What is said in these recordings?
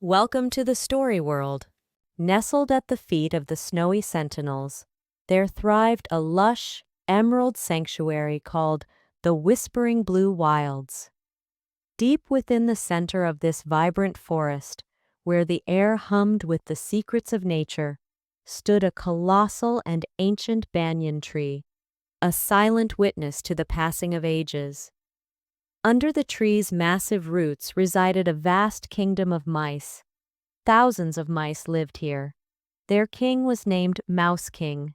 Welcome to the story world. Nestled at the feet of the snowy sentinels, there thrived a lush, emerald sanctuary called the Whispering Blue Wilds. Deep within the center of this vibrant forest, where the air hummed with the secrets of nature, stood a colossal and ancient banyan tree, a silent witness to the passing of ages. Under the tree's massive roots resided a vast kingdom of mice. Thousands of mice lived here. Their king was named Mouse King.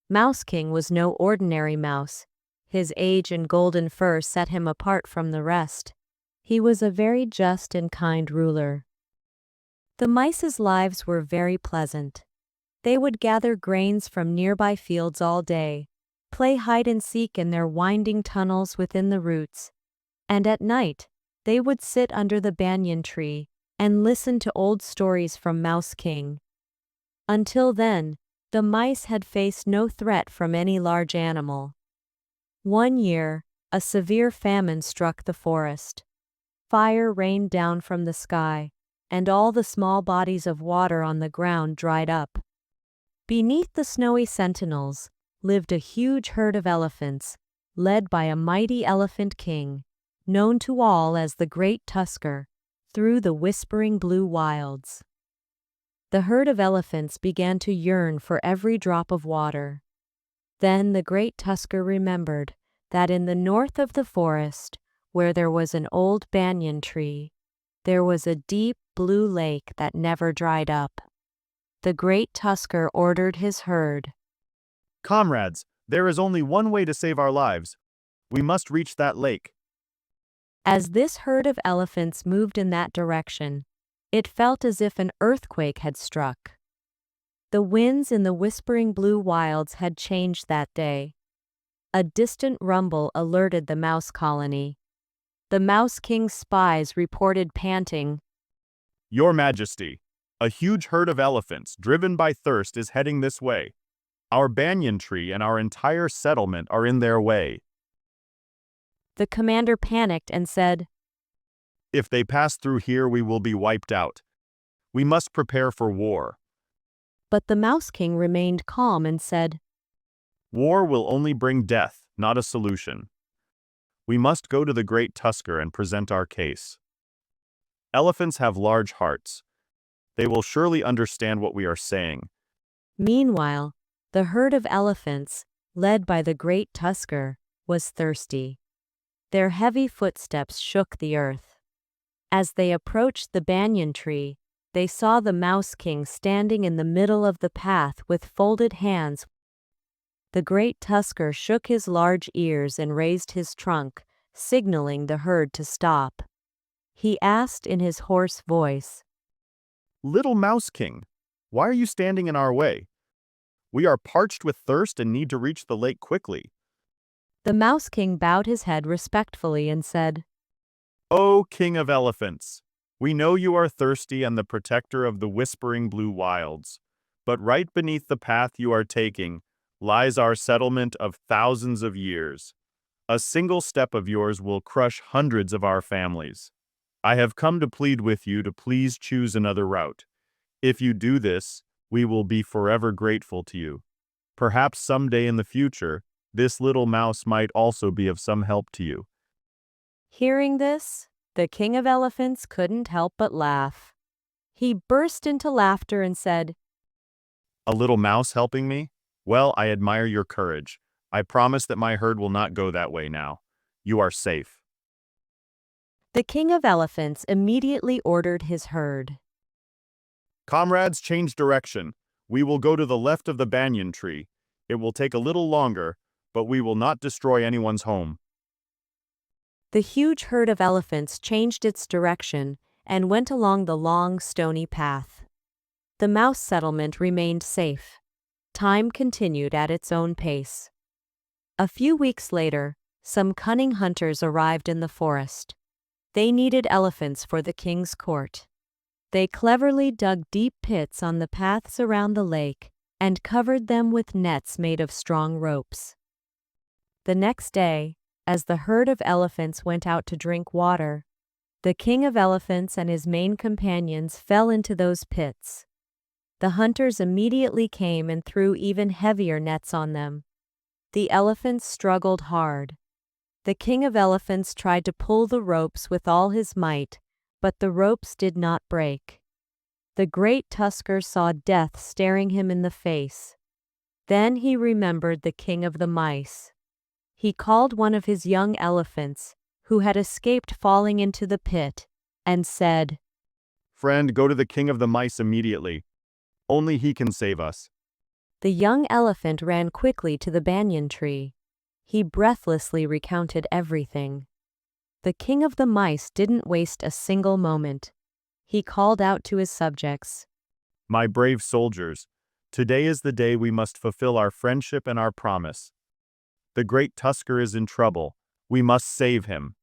Mouse King was no ordinary mouse. His age and golden fur set him apart from the rest. He was a very just and kind ruler. The mice's lives were very pleasant. They would gather grains from nearby fields all day, play hide and seek in their winding tunnels within the roots, and at night, they would sit under the banyan tree and listen to old stories from Mouse King. Until then, the mice had faced no threat from any large animal. One year, a severe famine struck the forest. Fire rained down from the sky, and all the small bodies of water on the ground dried up. Beneath the snowy sentinels lived a huge herd of elephants, led by a mighty elephant king, known to all as the Great Tusker, through the whispering blue wilds. The herd of elephants began to yearn for every drop of water. Then the Great Tusker remembered that in the north of the forest, where there was an old banyan tree, there was a deep blue lake that never dried up. The Great Tusker ordered his herd. Comrades, there is only one way to save our lives. We must reach that lake. As this herd of elephants moved in that direction, it felt as if an earthquake had struck. The winds in the whispering blue wilds had changed that day. A distant rumble alerted the mouse colony. The Mouse King's spies reported panting, Your Majesty, a huge herd of elephants driven by thirst is heading this way. Our banyan tree and our entire settlement are in their way. The commander panicked and said, If they pass through here, we will be wiped out. We must prepare for war. but the Mouse King remained calm and said, War will only bring death, not a solution. We must go to the Great Tusker and present our case. Elephants have large hearts. They will surely understand what we are saying. Meanwhile, the herd of elephants, led by the Great Tusker, was thirsty. Their heavy footsteps shook the earth. As they approached the banyan tree, they saw the Mouse King standing in the middle of the path with folded hands. The Great Tusker shook his large ears and raised his trunk, signaling the herd to stop. He asked in his hoarse voice, Little Mouse King, why are you standing in our way? We are parched with thirst and need to reach the lake quickly. The Mouse King bowed his head respectfully and said, O King of Elephants, we know you are thirsty and the protector of the whispering blue wilds, but right beneath the path you are taking lies our settlement of thousands of years. A single step of yours will crush hundreds of our families. I have come to plead with you to please choose another route. If you do this, we will be forever grateful to you. Perhaps someday in the future, this little mouse might also be of some help to you. Hearing this, the King of Elephants couldn't help but laugh. He burst into laughter and said, A little mouse helping me? Well, I admire your courage. I promise that my herd will not go that way now. You are safe. The King of Elephants immediately ordered his herd. Comrades, change direction. We will go to the left of the banyan tree. It will take a little longer, but we will not destroy anyone's home. The huge herd of elephants changed its direction and went along the long, stony path. The mouse settlement remained safe. Time continued at its own pace. A few weeks later, some cunning hunters arrived in the forest. They needed elephants for the king's court. They cleverly dug deep pits on the paths around the lake and covered them with nets made of strong ropes. The next day, as the herd of elephants went out to drink water, The king of elephants and his main companions fell into those pits. The hunters immediately came and threw even heavier nets on them. The elephants struggled hard. The king of elephants tried to pull the ropes with all his might, but the ropes did not break. The great tusker saw death staring him in the face. Then he remembered the king of the mice. He called one of his young elephants, who had escaped falling into the pit, and said, Friend, go to the king of the mice immediately. Only he can save us. The young elephant ran quickly to the banyan tree. He breathlessly recounted everything. The king of the mice didn't waste a single moment. He called out to his subjects, My brave soldiers, today is the day we must fulfill our friendship and our promise. The great tusker is in trouble. We must save him.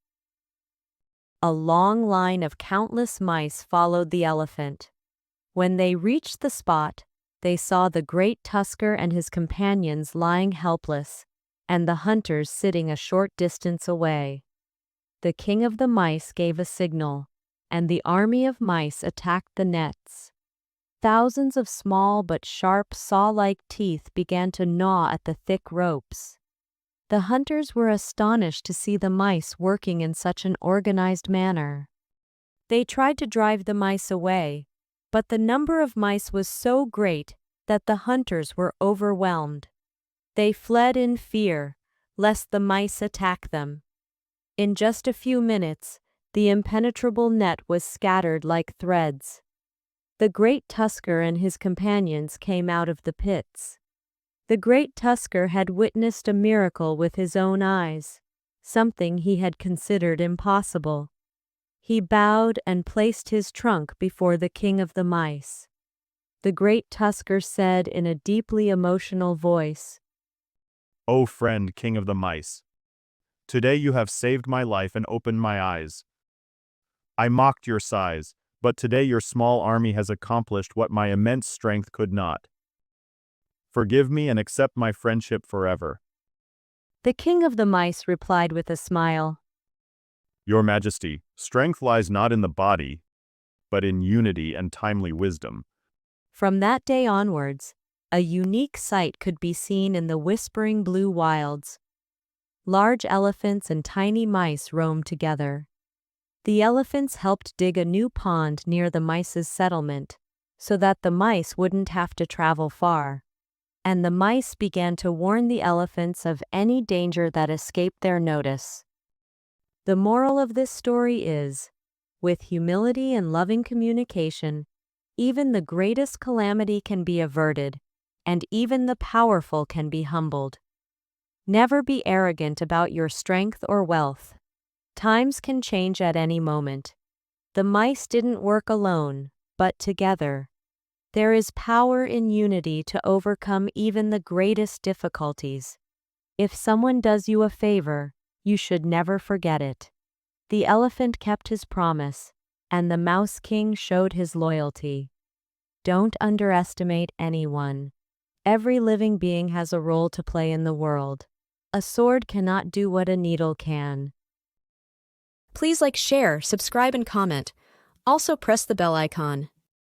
A long line of countless mice followed the elephant. When they reached the spot, they saw the great tusker and his companions lying helpless, and the hunters sitting a short distance away. The king of the mice gave a signal, and the army of mice attacked the nets. Thousands of small but sharp saw-like teeth began to gnaw at the thick ropes. The hunters were astonished to see the mice working in such an organized manner. They tried to drive the mice away, but the number of mice was so great that the hunters were overwhelmed. They fled in fear, lest the mice attack them. In just a few minutes, the impenetrable net was scattered like threads. The great tusker and his companions came out of the pits. The great tusker had witnessed a miracle with his own eyes, something he had considered impossible. He bowed and placed his trunk before the king of the mice. The great tusker said in a deeply emotional voice, O friend, king of the mice, today you have saved my life and opened my eyes. I mocked your size, but today your small army has accomplished what my immense strength could not. Forgive me and accept my friendship forever. The king of the mice replied with a smile, Your Majesty, strength lies not in the body, but in unity and timely wisdom. From that day onwards, a unique sight could be seen in the whispering blue wilds. Large elephants and tiny mice roamed together. The elephants helped dig a new pond near the mice's settlement, so that the mice wouldn't have to travel far. And the mice began to warn the elephants of any danger that escaped their notice. The moral of this story is, with humility and loving communication, even the greatest calamity can be averted, and even the powerful can be humbled. Never be arrogant about your strength or wealth. Times can change at any moment. The mice didn't work alone, but together. There is power in unity to overcome even the greatest difficulties. If someone does you a favor, you should never forget it. The elephant kept his promise, and the Mouse King showed his loyalty. Don't underestimate anyone. Every living being has a role to play in the world. A sword cannot do what a needle can. Please like, share, subscribe, and comment. Also press the bell icon.